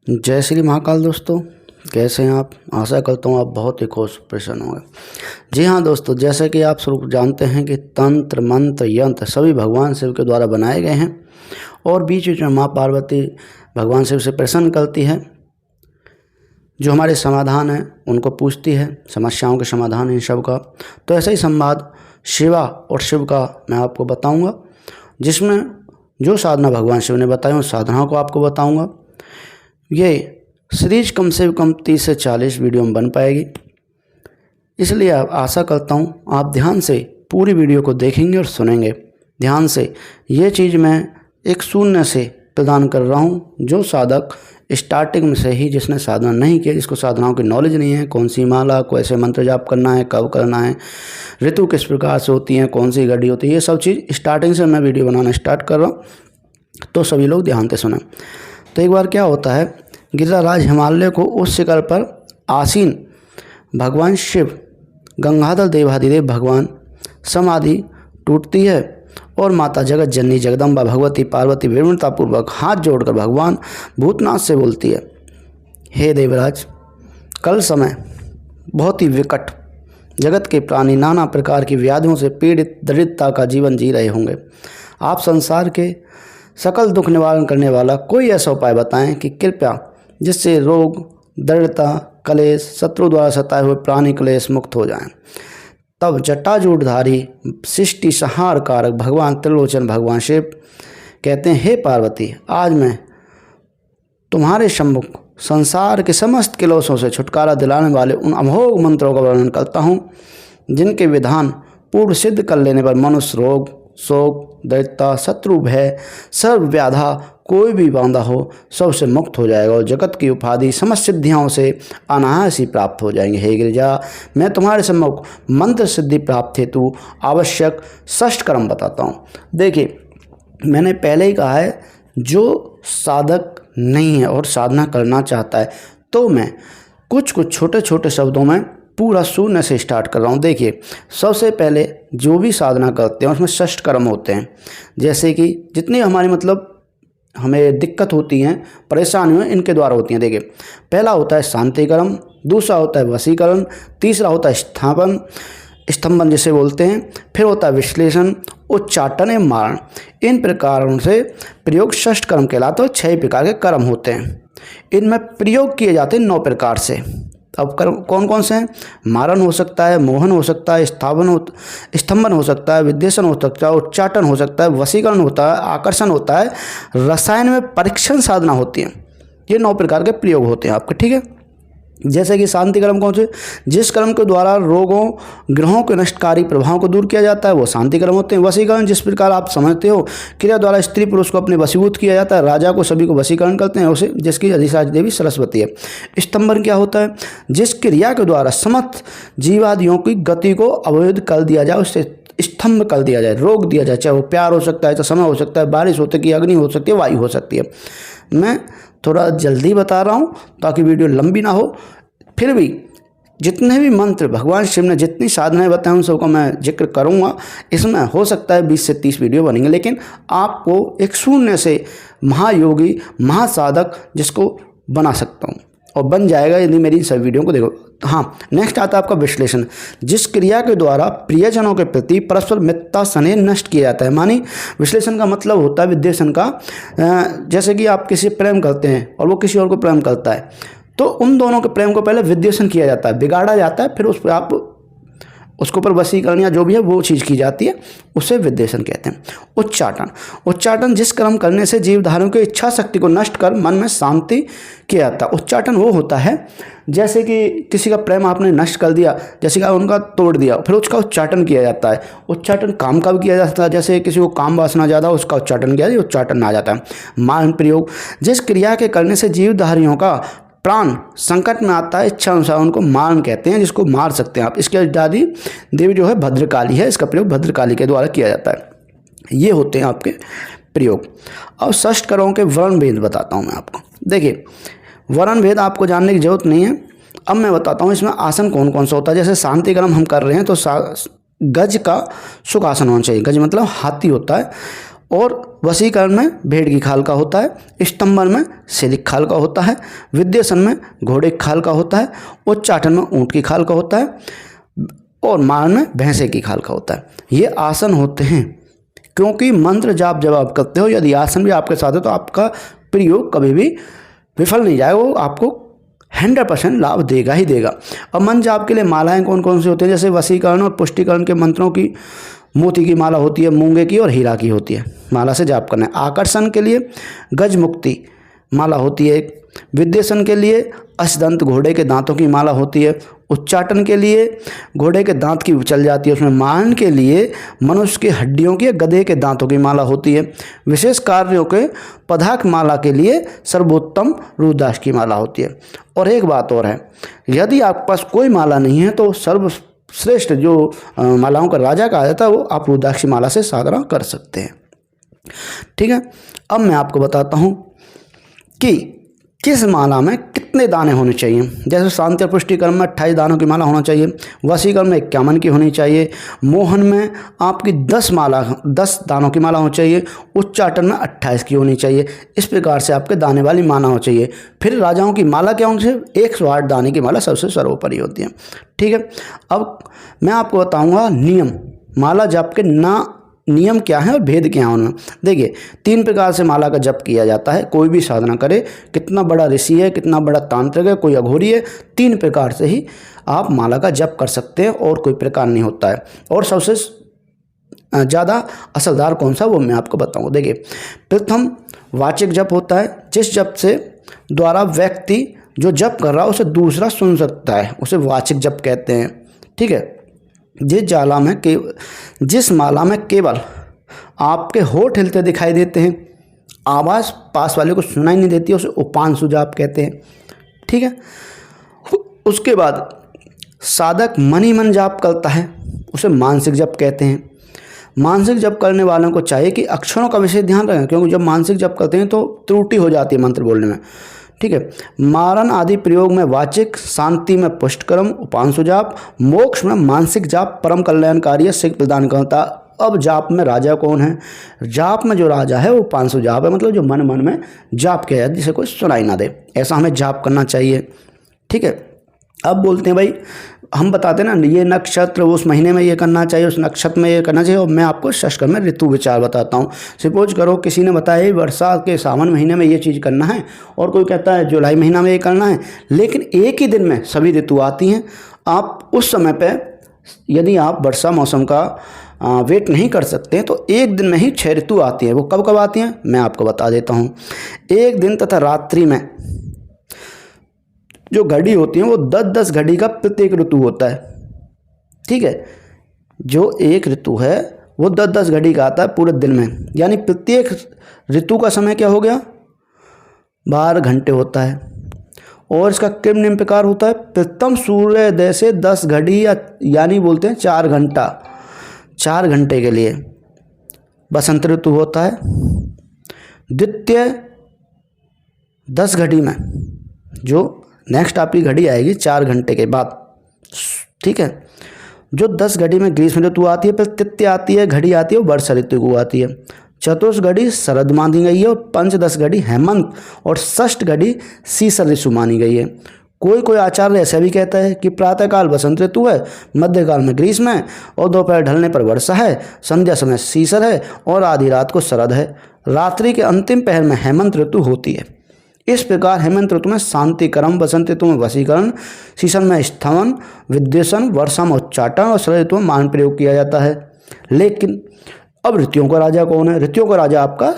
जय श्री महाकाल दोस्तों, कैसे हैं आप। आशा करता हूँ आप बहुत ही खुश प्रसन्न होंगे। जी हाँ दोस्तों, जैसे कि आप स्वरूप जानते हैं कि तंत्र मंत्र यंत्र सभी भगवान शिव के द्वारा बनाए गए हैं और बीच बीच में माँ पार्वती भगवान शिव से प्रसन्न करती है, जो हमारे समाधान हैं उनको पूछती है, समस्याओं के समाधान इन सब का। तो ऐसा ही संवाद शिवा और शिव का मैं आपको बताऊँगा, जिसमें जो साधना भगवान शिव ने बताई उन साधनाओं को आपको बताऊँगा। ये सीरीज कम से कम 30 से 40 वीडियो में बन पाएगी, इसलिए आप आशा करता हूँ आप ध्यान से पूरी वीडियो को देखेंगे और सुनेंगे ध्यान से। ये चीज़ मैं एक शून्य से प्रदान कर रहा हूँ, जो साधक स्टार्टिंग में से ही जिसने साधना नहीं किया, जिसको साधनाओं की नॉलेज नहीं है, कौन सी माला को ऐसे मंत्र जाप करना है, कब करना है, ऋतु किस प्रकार से होती हैं, कौन सी घड़ी होती है, ये सब चीज़ स्टार्टिंग से मैं वीडियो बनाना स्टार्ट कर रहा हूँ, तो सभी लोग ध्यान से सुनें। तो एक बार क्या होता है, गिरिराज हिमालय को उस शिखर पर आसीन भगवान शिव गंगाधर देवाधिदेव भगवान समाधि टूटती है और माता जगत जननी जगदम्बा भगवती पार्वती विनम्रतापूर्वक हाथ जोड़कर भगवान भूतनाथ से बोलती है, हे देवराज, कल समय बहुत ही विकट, जगत के प्राणी नाना प्रकार की व्याधियों से पीड़ित दरिद्रता का जीवन जी रहे होंगे। आप संसार के सकल दुख निवारण करने वाला कोई ऐसा उपाय बताएं कि कृपया जिससे रोग दरिद्रता कलेश शत्रु द्वारा सताए हुए प्राणी क्लेश मुक्त हो जाएं। तब जटाजूटधारी सृष्टि संहार कारक भगवान त्रिलोचन भगवान शिव कहते हैं, हे पार्वती, आज मैं तुम्हारे सम्मुख संसार के समस्त क्लेशों से छुटकारा दिलाने वाले उन अमोघ मंत्रों का वर्णन करता हूँ, जिनके विधान पूर्व सिद्ध कर लेने पर मनुष्य रोग शोक दरिद्रता शत्रु भय सर्व व्याधा कोई भी बांधा हो सबसे मुक्त हो जाएगा और जगत की उपाधि समस्त सिद्धियों से अनायास ही प्राप्त हो जाएंगे। हे गिरिजा, मैं तुम्हारे सम्मुख मंत्र सिद्धि प्राप्त हेतु आवश्यक 6 कर्म बताता हूँ। देखिए, मैंने पहले ही कहा है, जो साधक नहीं है और साधना करना चाहता है, तो मैं कुछ छोटे छोटे शब्दों में पूरा शून्य से स्टार्ट कर रहा हूँ। देखिए, सबसे पहले जो भी साधना करते हैं उसमें 6 कर्म होते हैं। जैसे कि जितनी हमारी हमें दिक्कत होती हैं, परेशानियाँ इनके द्वारा होती हैं। देखिए, पहला होता है शांति कर्म, दूसरा होता है वशीकरण, तीसरा होता है स्तंभन जिसे बोलते हैं, फिर होता है विश्लेषण, उच्चाटन एवं मारण। इन प्रकारों से प्रयोग 6 कर्म कहलाते हैं। 6 प्रकार के कर्म होते हैं, इनमें प्रयोग किए जाते हैं 9 प्रकार से। अब कर्म कौन कौन से हैं? मारण हो सकता है, मोहन हो सकता है, स्तंभन हो सकता है, विद्वेषण हो सकता है, उच्चाटन हो सकता है, वशीकरण होता है, आकर्षण होता है, रसायन में परीक्षण साधना होती है। ये 9 प्रकार के प्रयोग होते हैं आपके, ठीक है। जैसे कि शांति कर्म कौन से? जिस कर्म के द्वारा रोगों ग्रहों के नष्टकारी प्रभावों को दूर किया जाता है वो शांति कर्म होते हैं। वशीकरण, जिस प्रकार आप समझते हो, क्रिया द्वारा स्त्री पुरुष को अपने वशीभूत किया जाता है, राजा को सभी को वशीकरण करते हैं उसे, जिसकी अधिशासी देवी सरस्वती है। स्तंभन क्या होता है? जिस क्रिया के द्वारा समस्त जीवादियों की गति को अवरुद्ध कर दिया जाए, उससे स्तंभ कर दिया जाए, रोक दिया जाए, चाहे वो प्यार हो सकता है, चाहे समय हो सकता है, बारिश हो सकती है, अग्नि हो सकती है, वायु हो सकती है। मैं थोड़ा जल्दी बता रहा हूँ ताकि वीडियो लंबी ना हो। फिर भी जितने भी मंत्र भगवान शिव ने जितनी साधनाएं बताई उन सबका मैं जिक्र करूँगा। इसमें हो सकता है 20 से 30 वीडियो बनेंगे, लेकिन आपको एक शून्य से महायोगी महासाधक जिसको बना सकता हूँ और बन जाएगा यदि मेरी सब वीडियो को देखो। हाँ, नेक्स्ट आता है आपका विश्लेषण। जिस क्रिया के द्वारा प्रियजनों के प्रति परस्पर मित्रता स्नेह नष्ट किया जाता है। मानी विश्लेषण का मतलब होता है विद्वेषण का। जैसे कि आप किसी प्रेम करते हैं और वो किसी और को प्रेम करता है, तो उन दोनों के प्रेम को पहले विद्वेषण किया जाता है, बिगाड़ा जाता है, फिर उस पर आप उसके ऊपर वशीकरण या जो भी है वो चीज़ की जाती है, उसे विद्वेषण कहते हैं। उच्चाटन जिस कर्म करने से जीवधारियों की इच्छा शक्ति को नष्ट कर मन में शांति किया जाता है। उच्चाटन वो होता है जैसे कि किसी का प्रेम आपने नष्ट कर दिया, जैसे कि उनका तोड़ दिया, फिर उसका उच्चाटन किया जाता है। उच्चाटन काम का भी किया जाता है, जैसे किसी को काम वासना ज़्यादा उसका उच्चाटन किया जाए, उच्चाटन आ जाता है। मारण प्रयोग, जिस क्रिया के करने से जीवधारियों का प्राण संकट में आता है, इच्छा अनुसार उनको मारण कहते हैं, जिसको मार सकते हैं आप। इसके दादी देवी जो है भद्रकाली है, इसका प्रयोग भद्रकाली के द्वारा किया जाता है। ये होते हैं आपके प्रयोग। अब 6 कर्मों के वर्ण भेद बताता हूँ मैं आपको। देखिए, वर्ण भेद आपको जानने की जरूरत नहीं है, अब मैं बताता हूँ इसमें आसन कौन कौन सा होता है। जैसे शांति कर्म हम कर रहे हैं तो गज का सुखासन होना चाहिए। गज मतलब हाथी होता है, और वशीकरण में भेड़ की खाल का होता है, स्तंभन में सिलिक खाल का होता है, विद्वेषण में घोड़े की खाल का होता है, उच्चाटन में ऊँट की खाल का होता है और मारण में भैंसे की खाल का होता है। ये आसन होते हैं, क्योंकि मंत्र जाप जब आप करते हो, यदि आसन भी आपके साथ है तो आपका प्रयोग कभी भी विफल नहीं जाएगा, वो आपको 100% लाभ देगा ही देगा। अब मंत्र जाप के लिए मालाएं कौन कौन सी होती हैं, जैसे वशीकरण और पुष्टिकरण के मंत्रों की मोती की माला होती है, मूंगे की और हीरा की होती है, माला से जाप करना है। आकर्षण के लिए गजमुक्ति माला होती है। विद्वेषण के लिए अष्टदंत घोड़े के दांतों की माला होती है। उच्चाटन के लिए घोड़े के दांत की चल जाती है उसमें। मारण के लिए मनुष्य की हड्डियों की, गधे के दांतों की माला होती है। विशेष कार्यों के पदार्थ माला के लिए सर्वोत्तम रुद्राक्ष की माला होती है। और एक बात और है, यदि आपके पास कोई माला नहीं है तो सर्वश्रेष्ठ जो मालाओं का राजा कहा जाता है वो आप रुद्राक्ष की माला से साधना कर सकते हैं। ठीक है, अब मैं आपको बताता हूँ कि किस माला में कितने दाने होने चाहिए। जैसे शांति और पुष्टिकरण में 28 दानों की माला होना चाहिए, वशीकरण में 51 की होनी चाहिए, मोहन में आपकी 10 दानों की माला होनी चाहिए, उच्चाटन में 28 की होनी चाहिए। इस प्रकार से आपके दाने वाली माला होनी चाहिए। फिर राजाओं की माला क्या होनी चाहिए, 108 दाने की माला सबसे सर्वोपरि होती है। ठीक है, अब मैं आपको बताऊँगा नियम, माला जाप के नियम क्या है और भेद क्या है उनमें। देखिए, 3 प्रकार से माला का जप किया जाता है। कोई भी साधना करे, कितना बड़ा ऋषि है, कितना बड़ा तांत्रिक है, कोई अघोरी है, 3 प्रकार से ही आप माला का जप कर सकते हैं और कोई प्रकार नहीं होता है। और सबसे ज़्यादा असरदार कौन सा वो मैं आपको बताऊँ। देखिए, प्रथम वाचिक जप होता है, जिस जप से द्वारा व्यक्ति जो जप कर रहा है उसे दूसरा सुन सकता है, उसे वाचिक जप कहते हैं। ठीक है, जिस माला में केवल आपके होठ हिलते दिखाई देते हैं, आवाज़ पास वाले को सुनाई नहीं देती, उसे उपांशु जाप कहते हैं। ठीक है, उसके बाद साधक मन ही मन जाप करता है, उसे मानसिक जप कहते हैं। मानसिक जप करने वालों को चाहिए कि अक्षरों का विशेष ध्यान रखें, क्योंकि जब मानसिक जप करते हैं तो त्रुटि हो जाती है मंत्र बोलने में। ठीक है, मारण आदि प्रयोग में वाचिक, शांति में पुष्टकर्म उपांशु जाप, मोक्ष में मानसिक जाप परम कल्याणकारी सिद्ध प्रदान करता। अब जाप में राजा कौन है, जाप में जो राजा है वो उपांशु जाप है, मतलब जो मन मन में जाप किया जाए जिसे कोई सुनाई ना दे, ऐसा हमें जाप करना चाहिए। ठीक है, अब बोलते हैं भाई, हम बताते हैं ना ये नक्षत्र उस महीने में ये करना चाहिए, उस नक्षत्र में ये करना चाहिए। और मैं आपको शस्त्र में ऋतु विचार बताता हूँ। सपोज करो किसी ने बताया वर्षा के सावन महीने में ये चीज़ करना है, और कोई कहता है जुलाई महीना में ये करना है, लेकिन एक ही दिन में सभी ऋतु आती हैं। आप उस समय पे यदि आप वर्षा मौसम का वेट नहीं कर सकते हैं तो एक दिन में ही 6 ऋतु आती हैं। वो कब कब आती हैं मैं आपको बता देता हूँ। एक दिन तथा रात्रि में जो घड़ी होती है वो 10-10 घड़ी का प्रत्येक ऋतु होता है। ठीक है, जो एक ऋतु है वो 10-10 घड़ी का आता है पूरे दिन में, यानी प्रत्येक ऋतु का समय क्या हो गया, 12 घंटे होता है। और इसका क्रम निम्न प्रकार होता है, प्रथम सूर्योदय से 10 घड़ी यानी बोलते हैं 4 घंटा, 4 घंटे के लिए बसंत ऋतु होता है। द्वितीय 10 घड़ी में जो नेक्स्ट आपकी घड़ी आएगी 4 घंटे के बाद। ठीक है, जो 10 घड़ी में ग्रीष्म ऋतु आती है, फिर तृतीय आती है घड़ी आती है वो वर्षा ऋतु को आती है। चतुर्थ घड़ी शरद मानी गई है और पंचदश घड़ी हेमंत और षष्ठ घड़ी शीत ऋतु मानी गई है। कोई आचार्य ऐसा भी कहता है कि प्रातःकाल बसंत ऋतु है, मध्यकाल में ग्रीष्म है और दोपहर ढलने पर वर्षा है, संध्या समय शीत है और आधी रात को शरद है। रात्रि के अंतिम पहर में हेमंत ऋतु होती है। इस प्रकार हेमंत ऋतु में शांतिकरम, बसंत ऋतु में वशीकरण, शीशन में स्थवन, विद्वेषण, वर्षा में उच्चाटन और शरद ऋतु में मान प्रयोग किया जाता है। लेकिन अब ऋतुओं का राजा कौन है, ऋतुओं का राजा आपका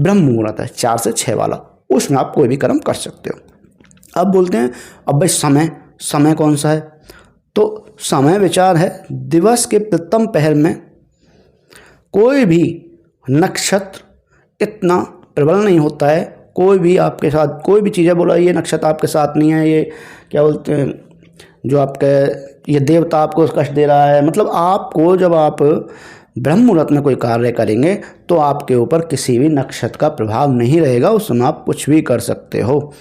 ब्रह्म मुहूर्त है, 4 से 6 वाला, उसमें आप कोई भी कर्म कर सकते हो। अब बोलते हैं अब भाई समय कौन सा है, तो समय विचार है दिवस के प्रथम पहर में कोई भी नक्षत्र इतना प्रबल नहीं होता है। कोई भी आपके साथ कोई भी चीज़ें बोला ये नक्षत्र आपके साथ नहीं है, ये क्या बोलते हैं जो आपके ये देवता आपको कष्ट दे रहा है, मतलब आपको जब आप ब्रह्म मुहूर्त में कोई कार्य करेंगे तो आपके ऊपर किसी भी नक्षत्र का प्रभाव नहीं रहेगा, उस समय आप कुछ भी कर सकते हो।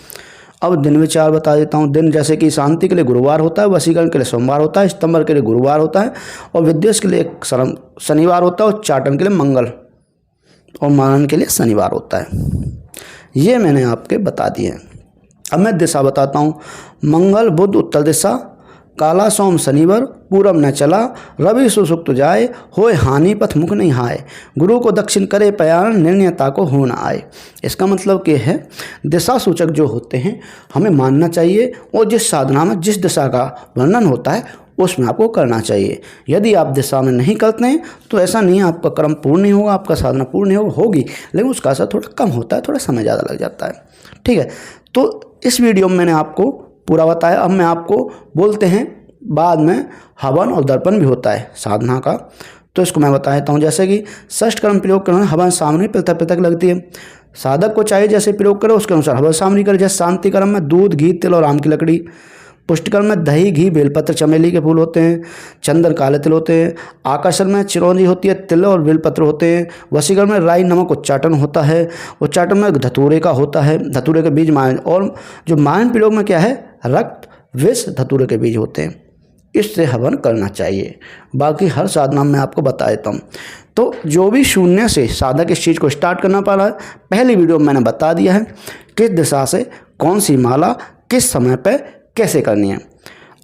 अब दिन विचार बता देता हूँ। दिन जैसे कि शांति के लिए गुरुवार होता है, वशीकरण के लिए सोमवार होता है, स्तंभन के लिए गुरुवार होता है और विद्वेष के लिए शनिवार होता है और उच्चाटन के लिए और मरण के लिए शनिवार होता है। ये मैंने आपके बता दिए हैं। अब मैं दिशा बताता हूँ। मंगल बुध उत्तर दिशा, काला सोम शनिवार, पूरब न चला, रवि सुसुप्त जाए, होए हानि पथ मुख नहीं हाय, गुरु को दक्षिण करे पयान, निर्णयता को हो न आए। इसका मतलब ये है दिशा सूचक जो होते हैं हमें मानना चाहिए, और जिस साधना में जिस दिशा का वर्णन होता है उसमें आपको करना चाहिए। यदि आप दिशा में नहीं करते हैं तो ऐसा नहीं है आपका कर्म पूर्ण नहीं होगा, आपका साधना पूर्ण नहीं होगी, लेकिन उसका असर थोड़ा कम होता है, थोड़ा समय ज़्यादा लग जाता है। ठीक है, तो इस वीडियो में मैंने आपको पूरा बताया। अब मैं आपको बोलते हैं बाद में हवन और दर्पण भी होता है साधना का, तो इसको मैं बता देता हूँ। जैसे कि षष्ठ कर्म प्रयोग करना, हवन सामने पृथक पृथक लगती है। साधक को चाहिए जैसे प्रयोग करे उसके अनुसार हवन सामने करे। जैसे शांति कर्म में दूध, घी, तिल और आम की लकड़ी। पुष्टिकर्म में दही, घी, बेलपत्र, चमेली के फूल होते हैं। चंदन, काले तिल होते हैं। आकर्षण में चिरौंजी होती है, तिल और बेलपत्र होते हैं। वशीकरण में राई, नमक, उच्चाटन होता है। उच्चाटन में धतूरे का होता है, धतूरे के बीज मायन। और जो मायन प्रयोग में क्या है, रक्त, विष, धतूरे के बीज होते हैं। इससे हवन करना चाहिए। बाकी हर साधना में आपको बता देता हूँ। तो जो भी शून्य से साधक इस चीज़ को स्टार्ट करना पड़ रहा है, पहली वीडियो में मैंने बता दिया है किस दिशा से कौन सी माला किस समय पर कैसे करनी है।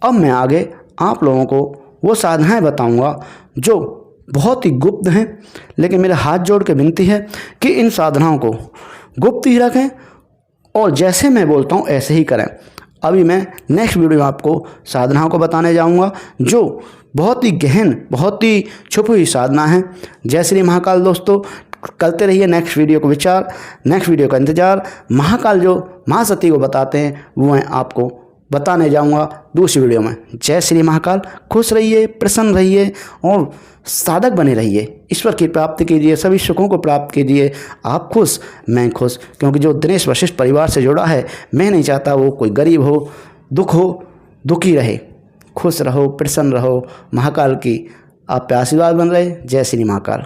अब मैं आगे आप लोगों को वो साधनाएं बताऊंगा जो बहुत ही गुप्त हैं, लेकिन मेरे हाथ जोड़ के विनती है कि इन साधनाओं को गुप्त ही रखें और जैसे मैं बोलता हूँ ऐसे ही करें। अभी मैं नेक्स्ट वीडियो में आपको साधनाओं को बताने जाऊंगा जो बहुत ही गहन, बहुत ही छुपी हुई साधना है। जय श्री महाकाल दोस्तों, करते रहिए नेक्स्ट वीडियो को विचार, नेक्स्ट वीडियो का इंतजार। महाकाल जो महासती को बताते हैं वो मैं आपको बताने जाऊंगा दूसरी वीडियो में। जय श्री महाकाल। खुश रहिए, प्रसन्न रहिए और साधक बने रहिए। ईश्वर की प्राप्ति कीजिए, सभी सुखों को प्राप्त कीजिए। आप खुश, मैं खुश, क्योंकि जो दिनेश वशिष्ठ परिवार से जुड़ा है, मैं नहीं चाहता वो कोई गरीब हो, दुखी रहे। खुश रहो, प्रसन्न रहो। महाकाल की आप पे आशीर्वाद बन रहे। जय श्री महाकाल।